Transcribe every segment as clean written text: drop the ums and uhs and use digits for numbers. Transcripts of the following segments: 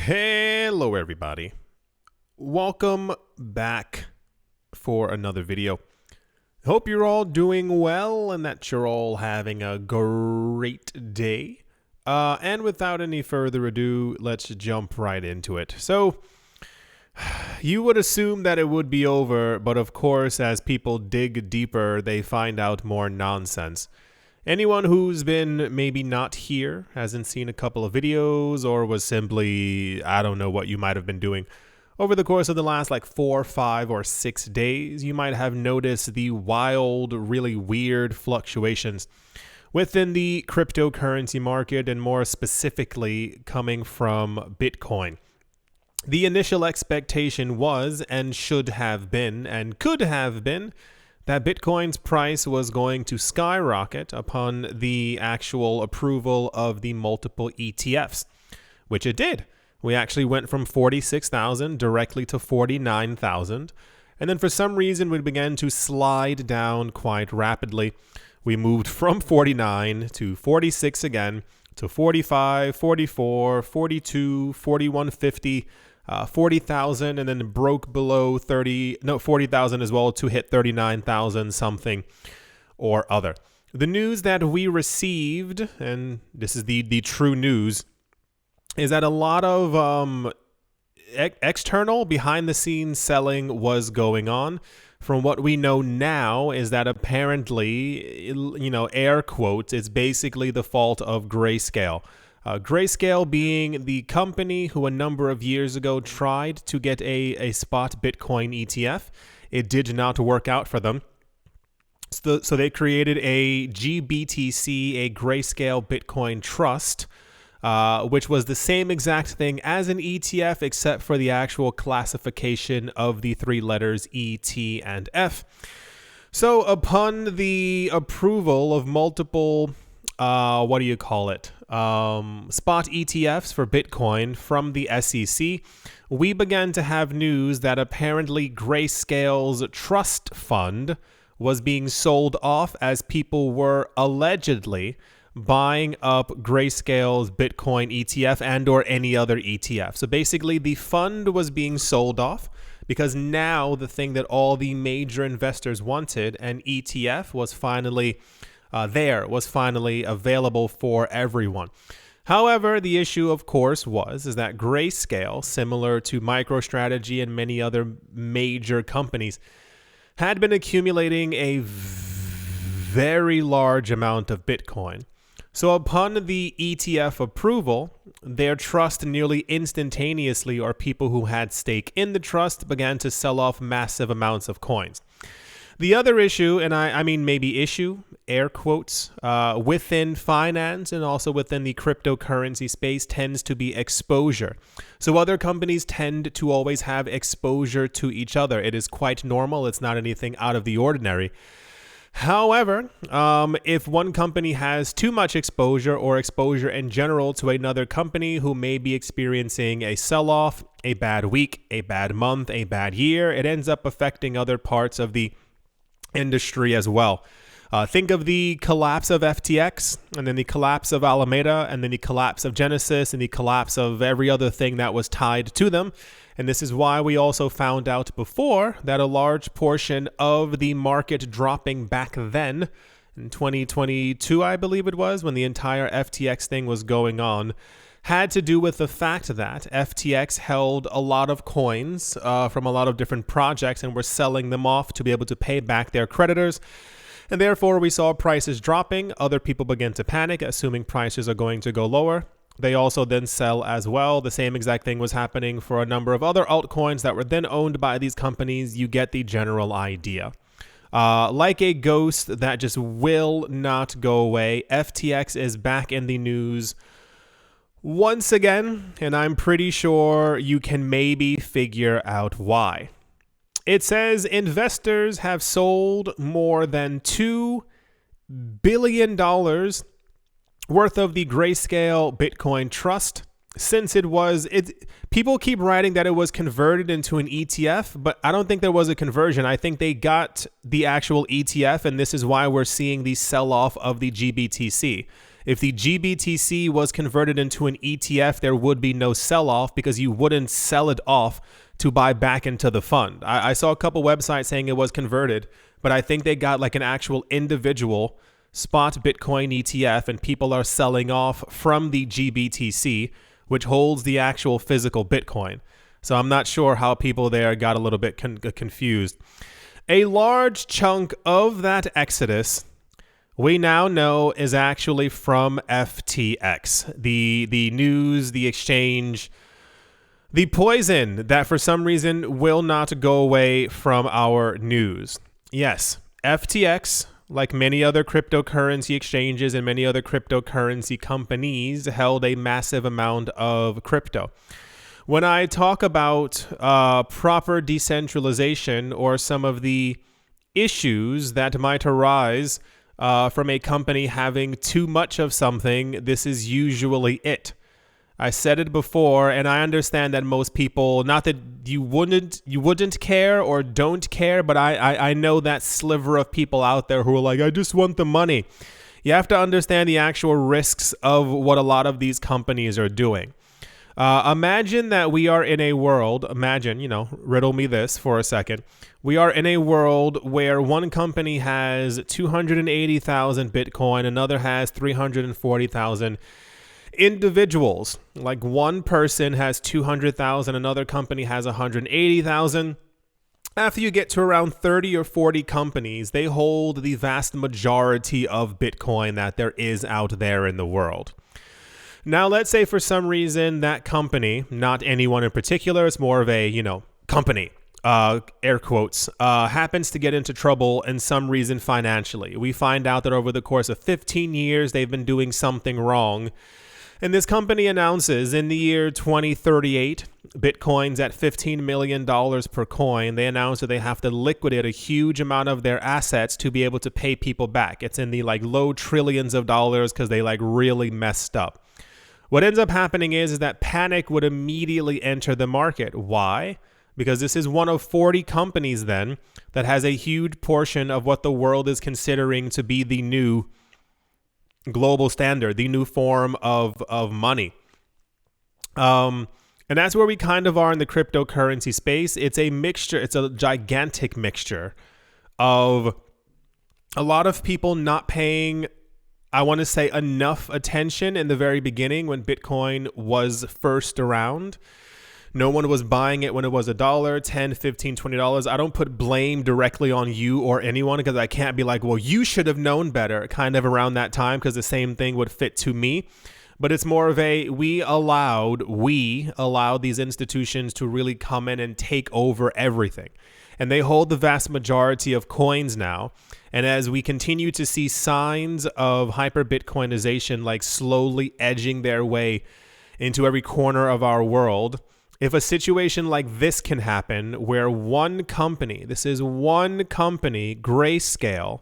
Hello everybody. Welcome back for another video. Hope you're all doing well and that you're all having a great day. And without any further ado, let's jump right into it. So, you would assume that it would be over, but of course, as people dig deeper, they find out more nonsense. Anyone who's been maybe not here, hasn't seen a couple of videos, or was simply, I don't know what you might have been doing, over the course of the last 4, 5, or 6 days, you might have noticed the wild, really weird fluctuations within the cryptocurrency market, and more specifically coming from Bitcoin. The initial expectation was, and should have been, and could have been, that Bitcoin's price was going to skyrocket upon the actual approval of the multiple ETFs, which it did. We actually went from 46,000 directly to 49,000, and then for some reason we began to slide down quite rapidly. We moved from 49 to 46 again, to 45, 44, 42, 4150, 40,000, and then broke below 40,000 as well to hit 39,000 something or other. The news that we received, and this is the true news, is that a lot of external behind the scenes selling was going on. From what we know now is that apparently, air quotes, it's basically the fault of Grayscale. Grayscale being the company who a number of years ago tried to get a spot Bitcoin ETF. It did not work out for them. So they created a GBTC, a Grayscale Bitcoin Trust, which was the same exact thing as an ETF, except for the actual classification of the three letters E, T, and F. So upon the approval of multiple spot ETFs for Bitcoin from the SEC, we began to have news that apparently Grayscale's trust fund was being sold off as people were allegedly buying up Grayscale's Bitcoin ETF and or any other ETF. So basically the fund was being sold off because now the thing that all the major investors wanted, an ETF, was finally available for everyone. However, the issue, of course, is that Grayscale, similar to MicroStrategy and many other major companies, had been accumulating a very large amount of Bitcoin. So upon the ETF approval, their trust nearly instantaneously, or people who had stake in the trust, began to sell off massive amounts of coins. The other issue, and I mean maybe issue, air quotes, within finance and also within the cryptocurrency space tends to be exposure. So other companies tend to always have exposure to each other. It is quite normal. It's not anything out of the ordinary. However, if one company has too much exposure or exposure in general to another company who may be experiencing a sell-off, a bad week, a bad month, a bad year, it ends up affecting other parts of the industry as well. Think of the collapse of FTX, and then the collapse of Alameda, and then the collapse of Genesis, and the collapse of every other thing that was tied to them. And this is why we also found out before that a large portion of the market dropping back then, in 2022, I believe it was, when the entire FTX thing was going on, had to do with the fact that FTX held a lot of coins from a lot of different projects and were selling them off to be able to pay back their creditors. And therefore, we saw prices dropping. Other people began to panic, assuming prices are going to go lower. They also then sell as well. The same exact thing was happening for a number of other altcoins that were then owned by these companies. You get the general idea. Like a ghost that just will not go away, FTX is back in the news once again, and I'm pretty sure you can maybe figure out why. It says investors have sold more than $2 billion worth of the Grayscale Bitcoin Trust since people keep writing that it was converted into an ETF, but I don't think there was a conversion. I think they got the actual ETF, and this is why we're seeing the sell-off of the GBTC. If the GBTC was converted into an ETF, there would be no sell-off because you wouldn't sell it off to buy back into the fund. I saw a couple websites saying it was converted, but I think they got like an actual individual spot Bitcoin ETF, and people are selling off from the GBTC, which holds the actual physical Bitcoin. So I'm not sure how people there got a little bit confused. A large chunk of that exodus we now know is actually from FTX, the news, the exchange, the poison that for some reason will not go away from our news. Yes, FTX, like many other cryptocurrency exchanges and many other cryptocurrency companies, held a massive amount of crypto. When I talk about proper decentralization or some of the issues that might arise from a company having too much of something, this is usually it. I said it before, and I understand that most people, not that you wouldn't care or don't care, but I know that sliver of people out there who are like, I just want the money. You have to understand the actual risks of what a lot of these companies are doing. Imagine that we are in a world, riddle me this for a second. We are in a world where one company has 280,000 Bitcoin, another has 340,000 individuals. Like one person has 200,000, another company has 180,000. After you get to around 30 or 40 companies, they hold the vast majority of Bitcoin that there is out there in the world. Now, let's say for some reason that company, not anyone in particular, it's more of a, company, air quotes, happens to get into trouble in some reason financially. We find out that over the course of 15 years, they've been doing something wrong. And this company announces in the year 2038, Bitcoin's at $15 million per coin. They announce that they have to liquidate a huge amount of their assets to be able to pay people back. It's in the low trillions of dollars because they really messed up. What ends up happening is that panic would immediately enter the market. Why? Because this is one of 40 companies then that has a huge portion of what the world is considering to be the new global standard, the new form of money. And that's where we kind of are in the cryptocurrency space. It's a mixture. It's a gigantic mixture of a lot of people not paying, I want to say, enough attention in the very beginning when Bitcoin was first around. No one was buying it when it was $1, $10, $15, $20. I don't put blame directly on you or anyone because I can't be like, well, you should have known better kind of around that time, because the same thing would fit to me. But it's more of a, we allowed these institutions to really come in and take over everything. And they hold the vast majority of coins now. And as we continue to see signs of hyper-Bitcoinization slowly edging their way into every corner of our world, if a situation like this can happen where one company, Grayscale,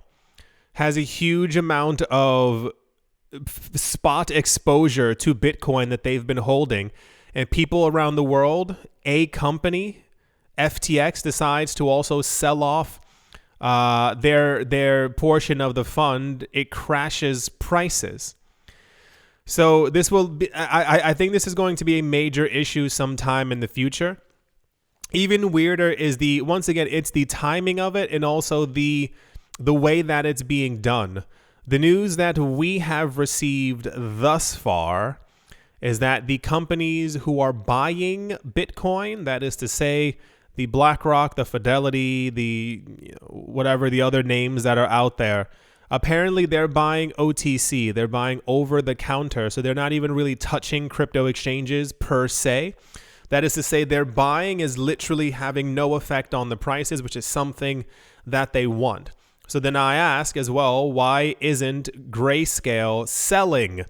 has a huge amount of spot exposure to Bitcoin that they've been holding, and people around the world, a company, FTX, decides to also sell off their portion of the fund, it crashes prices. So this will be, I think this is going to be a major issue sometime in the future. Even weirder is it's the timing of it, and also the way that it's being done. The news that we have received thus far is that the companies who are buying Bitcoin, that is to say, the BlackRock, the Fidelity, the whatever the other names that are out there, apparently they're buying OTC. They're buying over the counter. So they're not even really touching crypto exchanges per se. That is to say, their buying is literally having no effect on the prices, which is something that they want. So then I ask as well, why isn't Grayscale selling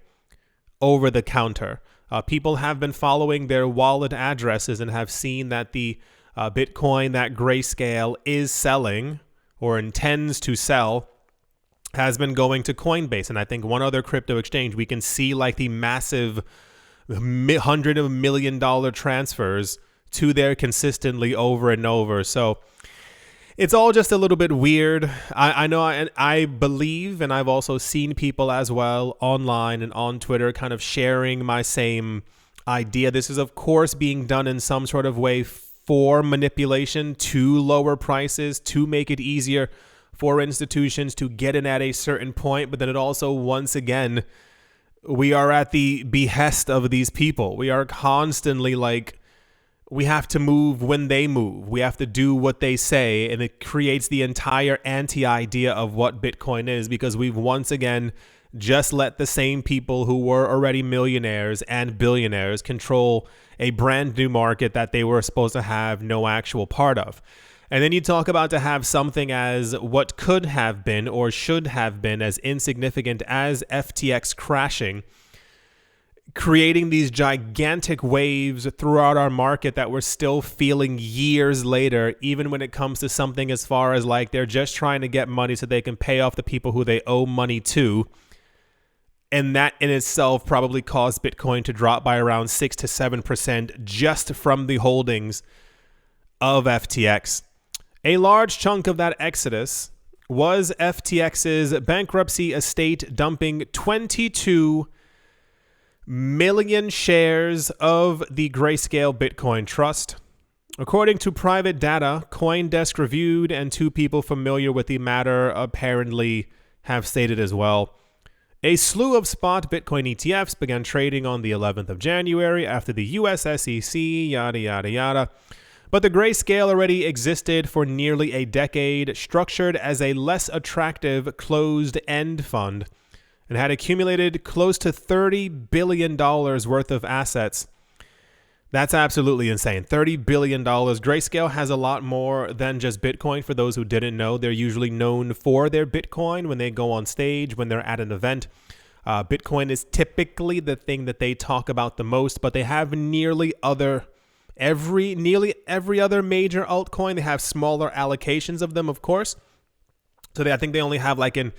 over the counter? People have been following their wallet addresses and have seen that the Bitcoin that Grayscale is selling or intends to sell has been going to Coinbase. And I think one other crypto exchange, we can see the massive $100 of million transfers to there consistently over and over. So It's all just a little bit weird. I know, I believe, and I've also seen people as well online and on Twitter kind of sharing my same idea. This is, of course, being done in some sort of way for manipulation, to lower prices, to make it easier for institutions to get in at a certain point. But then it also, once again, we are at the behest of these people. We are constantly like, we have to move when they move. We have to do what they say. And it creates the entire anti-idea of what Bitcoin is, because we've once again just let the same people who were already millionaires and billionaires control a brand new market that they were supposed to have no actual part of. And then you talk about to have something as what could have been or should have been as insignificant as FTX crashing, creating these gigantic waves throughout our market that we're still feeling years later, even when it comes to something as far as like they're just trying to get money so they can pay off the people who they owe money to. And that in itself probably caused Bitcoin to drop by around 6 to 7% just from the holdings of FTX. A large chunk of that exodus was FTX's bankruptcy estate dumping 22 million shares of the Grayscale Bitcoin Trust. According to private data CoinDesk reviewed, and two people familiar with the matter apparently have stated as well, a slew of spot Bitcoin ETFs began trading on the 11th of January after the US SEC, yada, yada, yada. But the Grayscale already existed for nearly a decade, structured as a less attractive closed-end fund, and had accumulated close to $30 billion worth of assets. That's absolutely insane. $30 billion. Grayscale has a lot more than just Bitcoin. For those who didn't know, they're usually known for their Bitcoin when they go on stage, when they're at an event. Bitcoin is typically the thing that they talk about the most, but they have nearly every other major altcoin. They have smaller allocations of them, of course. So I think they only have like an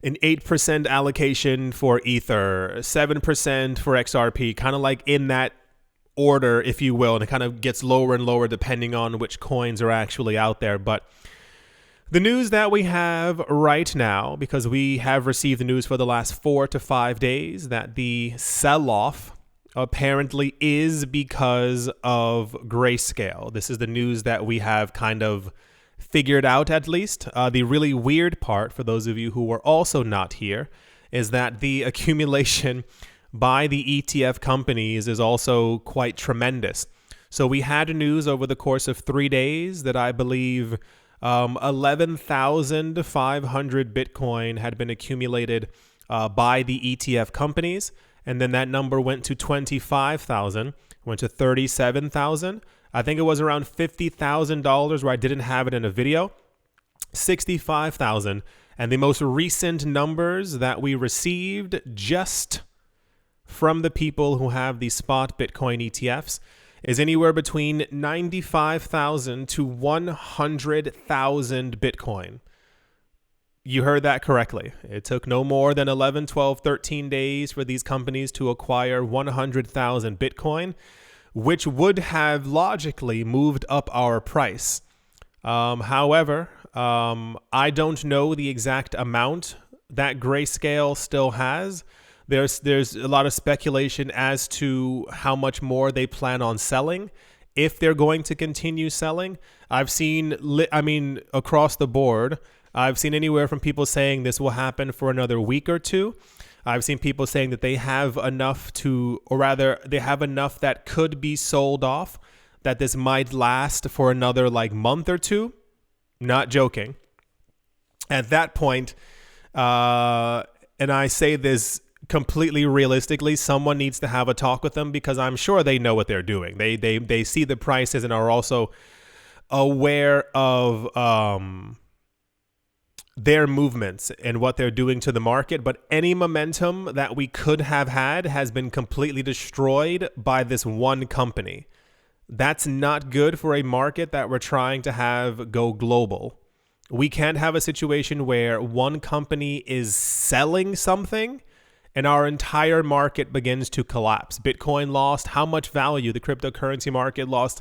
8% allocation for Ether, 7% for XRP, kind of like in that order, if you will, and it kind of gets lower and lower depending on which coins are actually out there. But the news that we have right now, because we have received the news for the last 4 to 5 days that the sell-off apparently is because of Grayscale. This is the news that we have kind of figured out, at least. The really weird part, for those of you who were also not here, is that the accumulation by the ETF companies is also quite tremendous. So we had news over the course of 3 days that I believe 11,500 Bitcoin had been accumulated by the ETF companies. And then that number went to 25,000, went to 37,000. I think it was around $50,000 where I didn't have it in a video, 65,000. And the most recent numbers that we received just from the people who have the spot Bitcoin ETFs is anywhere between 95,000 to 100,000 Bitcoin. You heard that correctly. It took no more than 11, 12, 13 days for these companies to acquire 100,000 Bitcoin, which would have logically moved up our price. However, I don't know the exact amount that Grayscale still has. There's a lot of speculation as to how much more they plan on selling, if they're going to continue selling. I've seen, across the board, I've seen anywhere from people saying this will happen for another week or two. I've seen people saying that they have enough they have enough that could be sold off, that this might last for another month or two. Not joking. At that point, and I say this completely realistically, someone needs to have a talk with them, because I'm sure they know what they're doing. They see the prices and are also aware of their movements and what they're doing to the market. But any momentum that we could have had has been completely destroyed by this one company. That's not good for a market that we're trying to have go global. We can't have a situation where one company is selling something and our entire market begins to collapse. Bitcoin lost how much value? The cryptocurrency market lost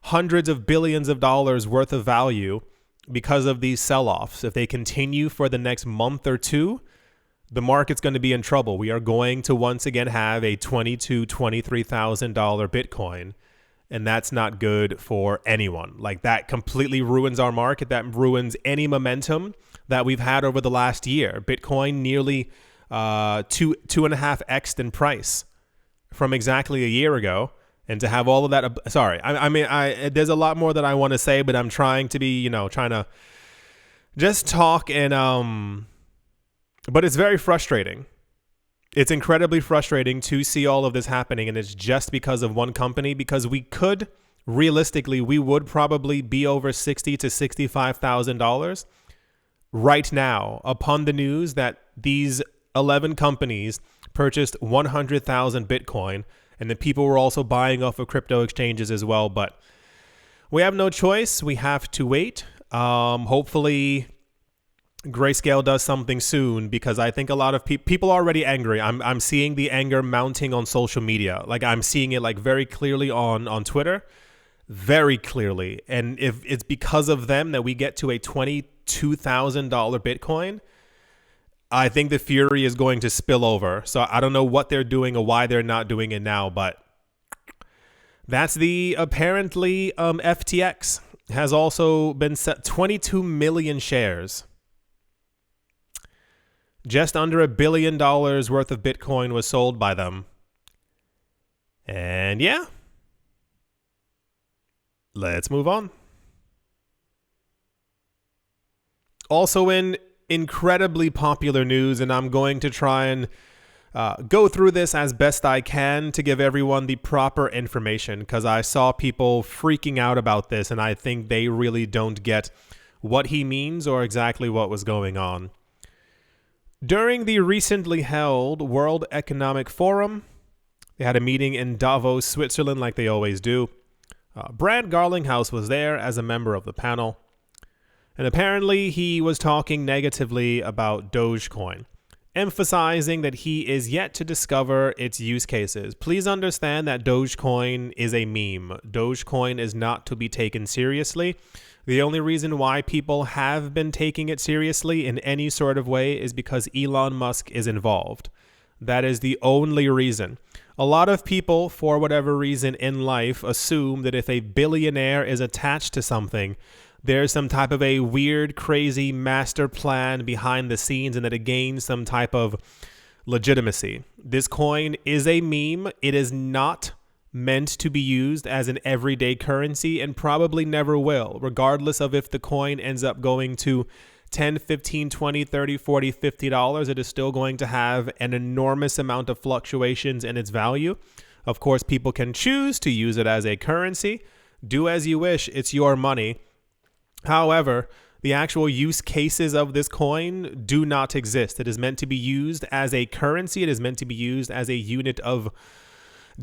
hundreds of billions of dollars worth of value because of these sell-offs. If they continue for the next month or two, the market's going to be in trouble. We are going to once again have a $22,000, $23,000 Bitcoin, and that's not good for anyone. Like, that completely ruins our market. That ruins any momentum that we've had over the last year. Bitcoin nearly 2.5x in price from exactly a year ago. And to have all of that, there's a lot more that I want to say, but I'm trying to be, trying to just talk and, but it's very frustrating. It's incredibly frustrating to see all of this happening, and it's just because of one company, because we would probably be over $60,000 to $65,000 right now upon the news that these 11 companies purchased 100,000 Bitcoin, and the people were also buying off of crypto exchanges as well. But we have no choice. We have to wait. Hopefully Grayscale does something soon, because I think a lot of people are already angry. I'm seeing the anger mounting on social media. Like, I'm seeing it like very clearly on Twitter, very clearly. And if it's because of them that we get to a $22,000 Bitcoin, I think the fury is going to spill over. So I don't know what they're doing or why they're not doing it now, but that's the apparently FTX has also been set 22 million shares. Just under $1 billion worth of Bitcoin was sold by them. And yeah, let's move on. Also in incredibly popular news, and I'm going to try and go through this as best I can to give everyone the proper information, because I saw people freaking out about this, and I think they really don't get what he means or exactly what was going on. During the recently held World Economic Forum, they had a meeting in Davos, Switzerland, like they always do. Brad Garlinghouse was there as a member of the panel, and apparently he was talking negatively about Dogecoin, emphasizing that he is yet to discover its use cases. Please understand that Dogecoin is a meme. Dogecoin is not to be taken seriously. The only reason why people have been taking it seriously in any sort of way is because Elon Musk is involved. That is the only reason. A lot of people, for whatever reason in life, assume that if a billionaire is attached to something, there's some type of a weird, crazy master plan behind the scenes and that it gains some type of legitimacy. This coin is a meme. It is not meant to be used as an everyday currency and probably never will, regardless of if the coin ends up going to $10, $15, $20, $30, $40, $50. It is still going to have an enormous amount of fluctuations in its value. Of course, people can choose to use it as a currency. Do as you wish. It's your money. However, the actual use cases of this coin do not exist. It is meant to be used as a currency. It is meant to be used as a unit of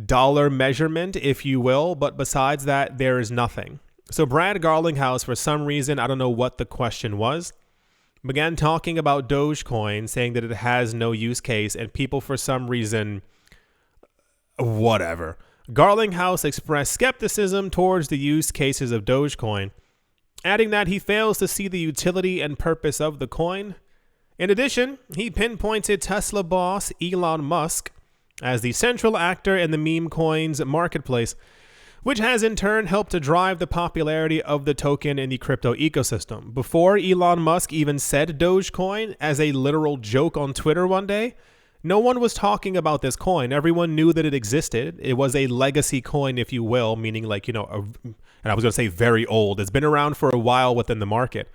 dollar measurement, if you will. But besides that, there is nothing. So Brad Garlinghouse, for some reason, I don't know what the question was, began talking about Dogecoin, saying that it has no use case, and people, for some reason, whatever. Garlinghouse expressed skepticism towards the use cases of Dogecoin, adding that he fails to see the utility and purpose of the coin. In addition, he pinpointed Tesla boss Elon Musk as the central actor in the meme coins marketplace, which has in turn helped to drive the popularity of the token in the crypto ecosystem. Before Elon Musk even said Dogecoin as a literal joke on Twitter one day, no one was talking about this coin. Everyone knew that it existed. It was a legacy coin, if you will, meaning like, and I was going to say very old. It's been around for a while within the market,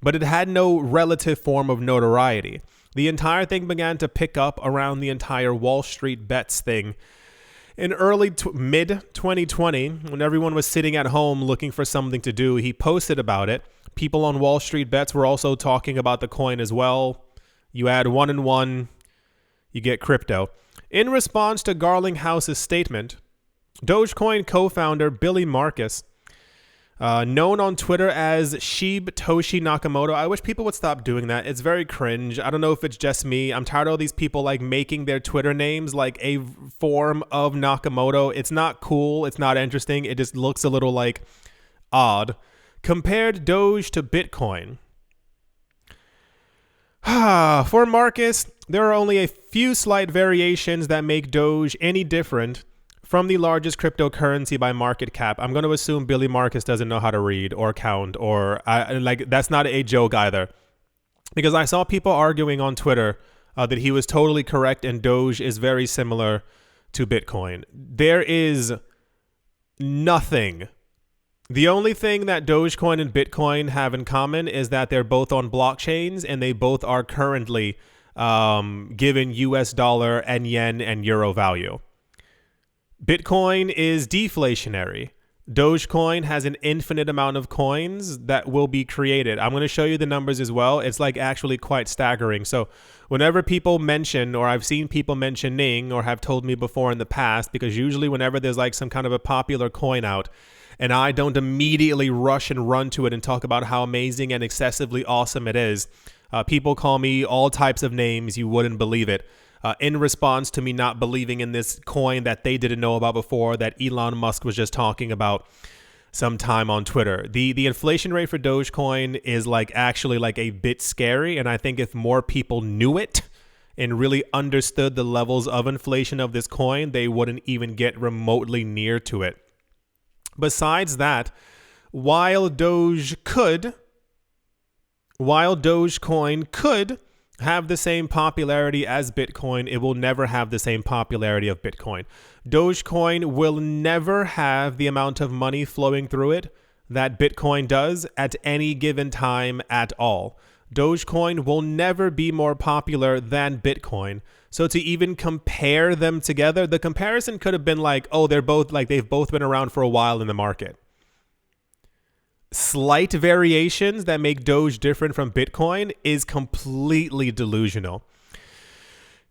but it had no relative form of notoriety. The entire thing began to pick up around the entire Wall Street bets thing in mid 2020, when everyone was sitting at home looking for something to do. He posted about it. People on Wall Street bets were also talking about the coin as well. You add 1 and 1, you get crypto. In response to Garlinghouse's statement, Dogecoin co-founder Billy Marcus, known on Twitter as Sheeb Toshi Nakamoto. I wish people would stop doing that. It's very cringe. I don't know if it's just me. I'm tired of all these people like making their Twitter names like a form of Nakamoto. It's not cool. It's not interesting. It just looks a little like odd. compared Doge to Bitcoin. For Marcus, there are only a few slight variations that make Doge any different from the largest cryptocurrency by market cap. I'm going to assume Billy Marcus doesn't know how to read or count, or that's not a joke either. Because I saw people arguing on Twitter that he was totally correct and Doge is very similar to Bitcoin. There is nothing. The only thing that Dogecoin and Bitcoin have in common is that they're both on blockchains and they both are currently given US dollar and yen and euro value. Bitcoin is deflationary. Dogecoin has an infinite amount of coins that will be created. I'm going to show you the numbers as well. It's like actually quite staggering. So whenever people mention, or I've seen people mentioning or have told me before in the past, because usually whenever there's like some kind of a popular coin out and I don't immediately rush and run to it and talk about how amazing and excessively awesome it is, people call me all types of names. You wouldn't believe it. In response to me not believing in this coin that they didn't know about before, that Elon Musk was just talking about sometime on Twitter. The inflation rate for Dogecoin is like actually like a bit scary. And I think if more people knew it and really understood the levels of inflation of this coin, they wouldn't even get remotely near to it. Besides that, while Dogecoin could have the same popularity as Bitcoin, it will never have the same popularity of Bitcoin. Dogecoin will never have the amount of money flowing through it that Bitcoin does at any given time at all. Dogecoin will never be more popular than Bitcoin. So to even compare them together, the comparison could have been like, oh, they've both been around for a while in the market. Slight variations that make Doge different from Bitcoin is completely delusional.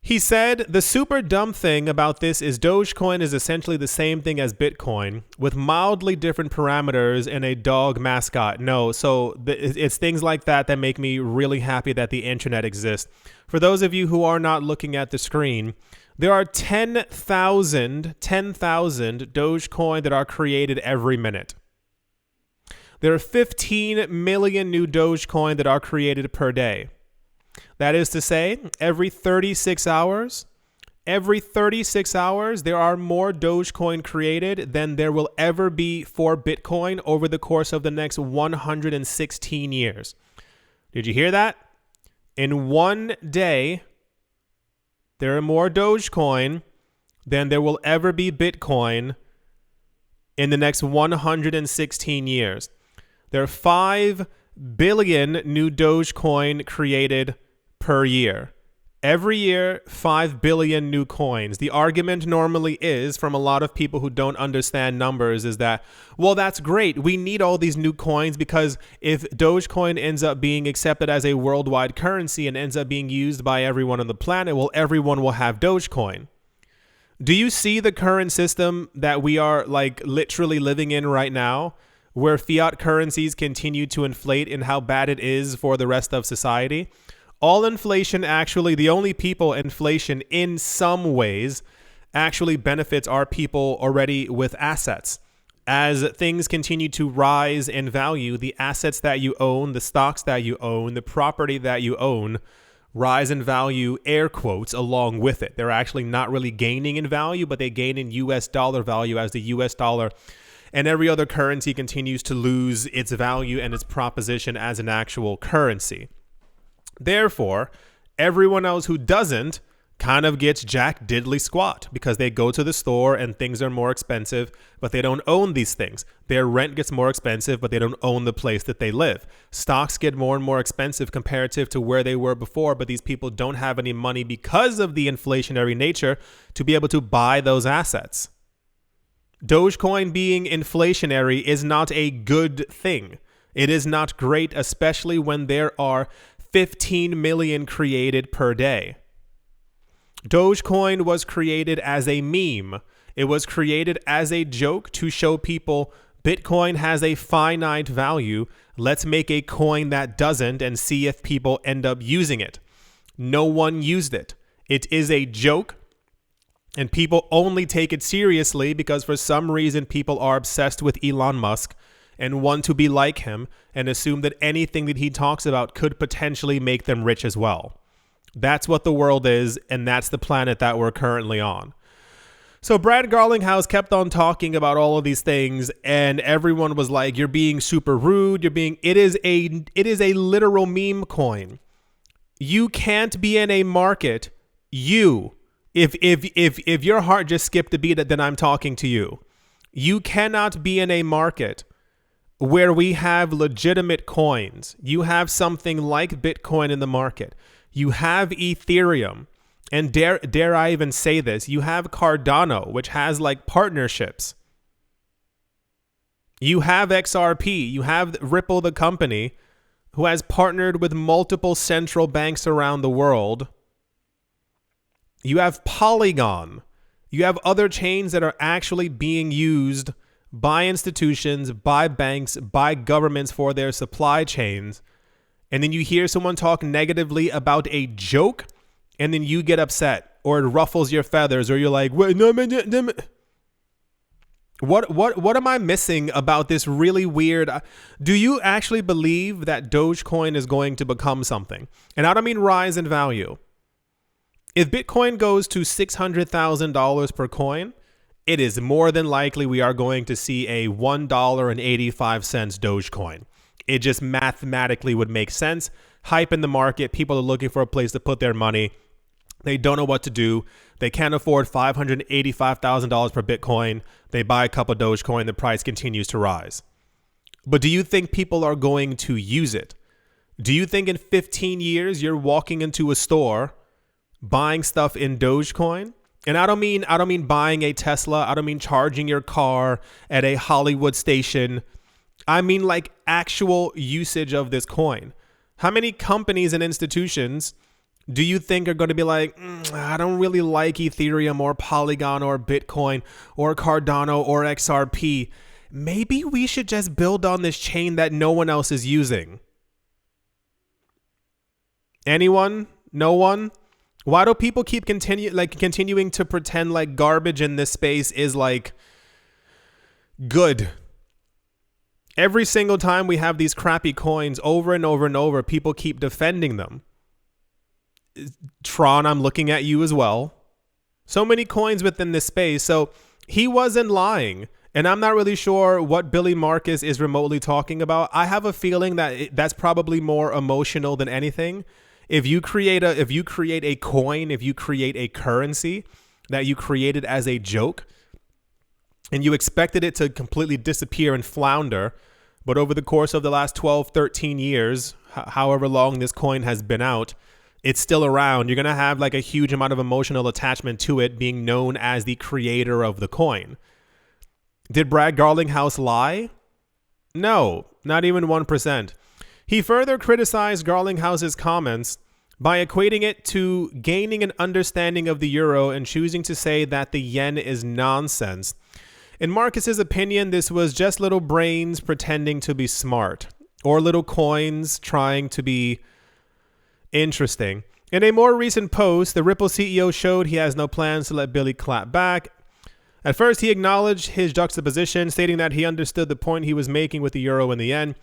He said, the super dumb thing about this is Dogecoin is essentially the same thing as Bitcoin with mildly different parameters and a dog mascot. No, so it's things like that that make me really happy that the internet exists. For those of you who are not looking at the screen, there are 10,000 Dogecoin that are created every minute. There are 15 million new Dogecoin that are created per day. That is to say, every 36 hours, there are more Dogecoin created than there will ever be for Bitcoin over the course of the next 116 years. Did you hear that? In one day, there are more Dogecoin than there will ever be Bitcoin in the next 116 years. There are 5 billion new Dogecoin created per year. Every year, 5 billion new coins. The argument normally is from a lot of people who don't understand numbers is that, well, that's great. We need all these new coins because if Dogecoin ends up being accepted as a worldwide currency and ends up being used by everyone on the planet, well, everyone will have Dogecoin. Do you see the current system that we are like literally living in right now, where fiat currencies continue to inflate and how bad it is for the rest of society? All inflation actually, the only people inflation in some ways actually benefits our people already with assets. As things continue to rise in value, the assets that you own, the stocks that you own, the property that you own rise in value, air quotes, along with it. They're actually not really gaining in value, but they gain in US dollar value as the US dollar and every other currency continues to lose its value and its proposition as an actual currency. Therefore, everyone else who doesn't kind of gets jack diddly squat because they go to the store and things are more expensive, but they don't own these things. Their rent gets more expensive, but they don't own the place that they live. Stocks get more and more expensive comparative to where they were before, but these people don't have any money because of the inflationary nature to be able to buy those assets. Dogecoin being inflationary is not a good thing. It is not great, especially when there are 15 million created per day. Dogecoin was created as a meme. It was created as a joke to show people Bitcoin has a finite value. Let's make a coin that doesn't and see if people end up using it. No one used it. It is a joke. And people only take it seriously because for some reason people are obsessed with Elon Musk and want to be like him and assume that anything that he talks about could potentially make them rich as well. That's what the world is, and that's the planet that we're currently on. So Brad Garlinghouse kept on talking about all of these things, and everyone was like, you're being super rude. It is a literal meme coin. You can't be in a market. If your heart just skipped a beat, then I'm talking to you. You cannot be in a market where we have legitimate coins. You have something like Bitcoin in the market. You have Ethereum. And dare I even say this, you have Cardano, which has like partnerships. You have XRP, you have Ripple, the company, who has partnered with multiple central banks around the world. You have Polygon. You have other chains that are actually being used by institutions, by banks, by governments for their supply chains. And then you hear someone talk negatively about a joke, and then you get upset, or it ruffles your feathers, or you're like, "Wait, no, what am I missing about this really weird?" Do you actually believe that Dogecoin is going to become something? And I don't mean rise in value. If Bitcoin goes to $600,000 per coin, it is more than likely we are going to see a $1.85 Dogecoin. It just mathematically would make sense. Hype in the market. People are looking for a place to put their money. They don't know what to do. They can't afford $585,000 per Bitcoin. They buy a couple Dogecoin. The price continues to rise. But do you think people are going to use it? Do you think in 15 years you're walking into a store buying stuff in Dogecoin? And I don't mean buying a Tesla. I don't mean charging your car at a Hollywood station. I mean like actual usage of this coin. How many companies and institutions do you think are going to be like, I don't really like Ethereum or Polygon or Bitcoin or Cardano or XRP. Maybe we should just build on this chain that no one else is using. Anyone? No one? Why do people keep continuing to pretend like garbage in this space is like good? Every single time we have these crappy coins over and over and over, people keep defending them. Tron, I'm looking at you as well. So many coins within this space. So he wasn't lying. And I'm not really sure what Billy Marcus is remotely talking about. I have a feeling that that's probably more emotional than anything. If you create a coin, if you create a currency that you created as a joke, and you expected it to completely disappear and flounder, but over the course of the last 12, 13 years, however long this coin has been out, it's still around. You're going to have like a huge amount of emotional attachment to it being known as the creator of the coin. Did Brad Garlinghouse lie? No, not even 1%. He further criticized Garlinghouse's comments by equating it to gaining an understanding of the euro and choosing to say that the yen is nonsense. In Marcus's opinion, this was just little brains pretending to be smart, or little coins trying to be interesting. In a more recent post, the Ripple CEO showed he has no plans to let Billy clap back. At first, he acknowledged his juxtaposition, stating that he understood the point he was making with the euro and the yen.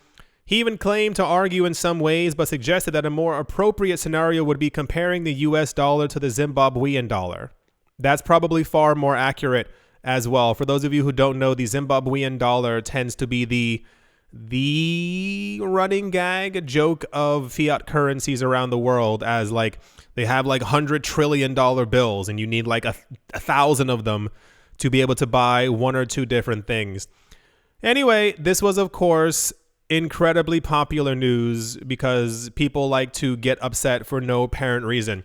He even claimed to argue in some ways, but suggested that a more appropriate scenario would be comparing the US dollar to the Zimbabwean dollar. That's probably far more accurate as well. For those of you who don't know, the Zimbabwean dollar tends to be the running gag joke of fiat currencies around the world, as like they have like $100 trillion bills and you need like a 1,000 of them to be able to buy one or two different things. Anyway, this was, of course, incredibly popular news because people like to get upset for no apparent reason.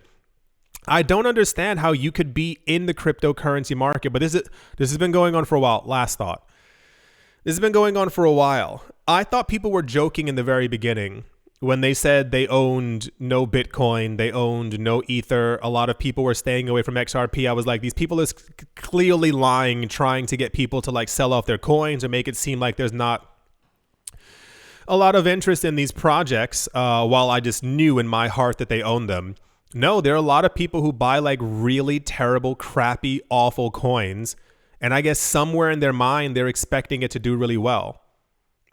I don't understand how you could be in the cryptocurrency market, but this has been going on for a while. Last thought. This has been going on for a while. I thought people were joking in the very beginning when they said they owned no Bitcoin, they owned no Ether. A lot of people were staying away from XRP. I was like, these people are clearly lying, trying to get people to like sell off their coins or make it seem like there's not a lot of interest in these projects, while I just knew in my heart that they own them. No, there are a lot of people who buy like really terrible, crappy, awful coins. And I guess somewhere in their mind, they're expecting it to do really well.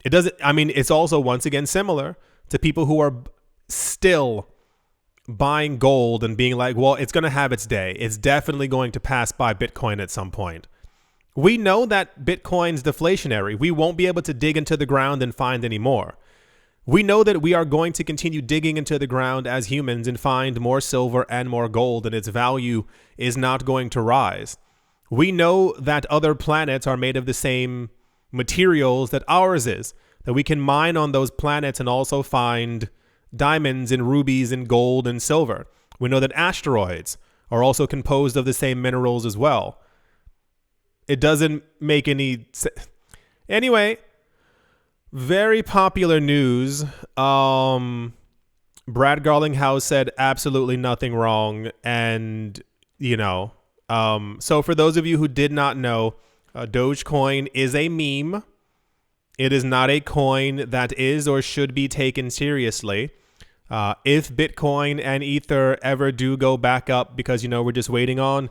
It doesn't, I mean, it's also once again similar to people who are still buying gold and being like, well, it's going to have its day. It's definitely going to pass by Bitcoin at some point. We know that Bitcoin's deflationary. We won't be able to dig into the ground and find any more. We know that we are going to continue digging into the ground as humans and find more silver and more gold, and its value is not going to rise. We know that other planets are made of the same materials that ours is, that we can mine on those planets and also find diamonds and rubies and gold and silver. We know that asteroids are also composed of the same minerals as well. It doesn't make any sense. Anyway, very popular news. Brad Garlinghouse said absolutely nothing wrong. And, so for those of you who did not know, Dogecoin is a meme. It is not a coin that is or should be taken seriously. If Bitcoin and Ether ever do go back up, because, we're just waiting on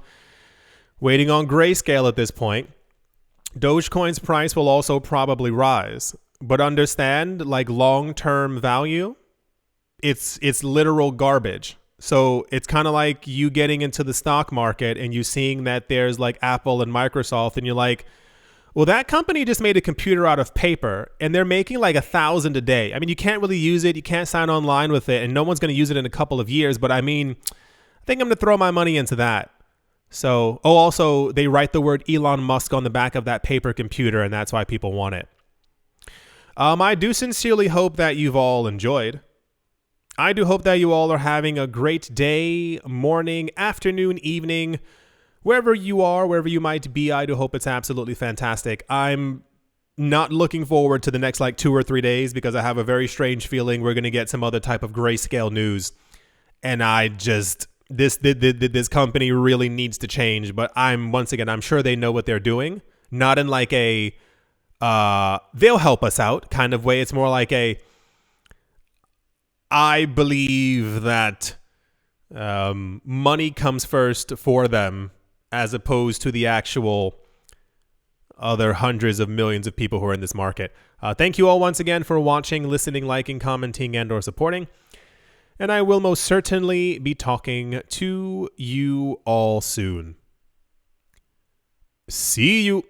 Grayscale at this point, Dogecoin's price will also probably rise. But understand, like, long-term value, it's literal garbage. So it's kind of like you getting into the stock market and you seeing that there's like Apple and Microsoft, and you're like, well, that company just made a computer out of paper and they're making like 1,000 a day. I mean, you can't really use it. You can't sign online with it, and no one's going to use it in a couple of years. But I mean, I think I'm going to throw my money into that. So, also they write the word Elon Musk on the back of that paper computer, and that's why people want it. I do sincerely hope that you've all enjoyed. I do hope that you all are having a great day, morning, afternoon, evening, wherever you are, wherever you might be. I do hope it's absolutely fantastic. I'm not looking forward to the next 2 or 3 days, because I have a very strange feeling we're going to get some other type of Grayscale news. And this company really needs to change. But I'm sure they know what they're doing. Not in like a they'll help us out kind of way. It's more like I believe that money comes first for them, as opposed to the actual other hundreds of millions of people who are in this market. Thank you all once again for watching, listening, liking, commenting, and or supporting. And I will most certainly be talking to you all soon. See you.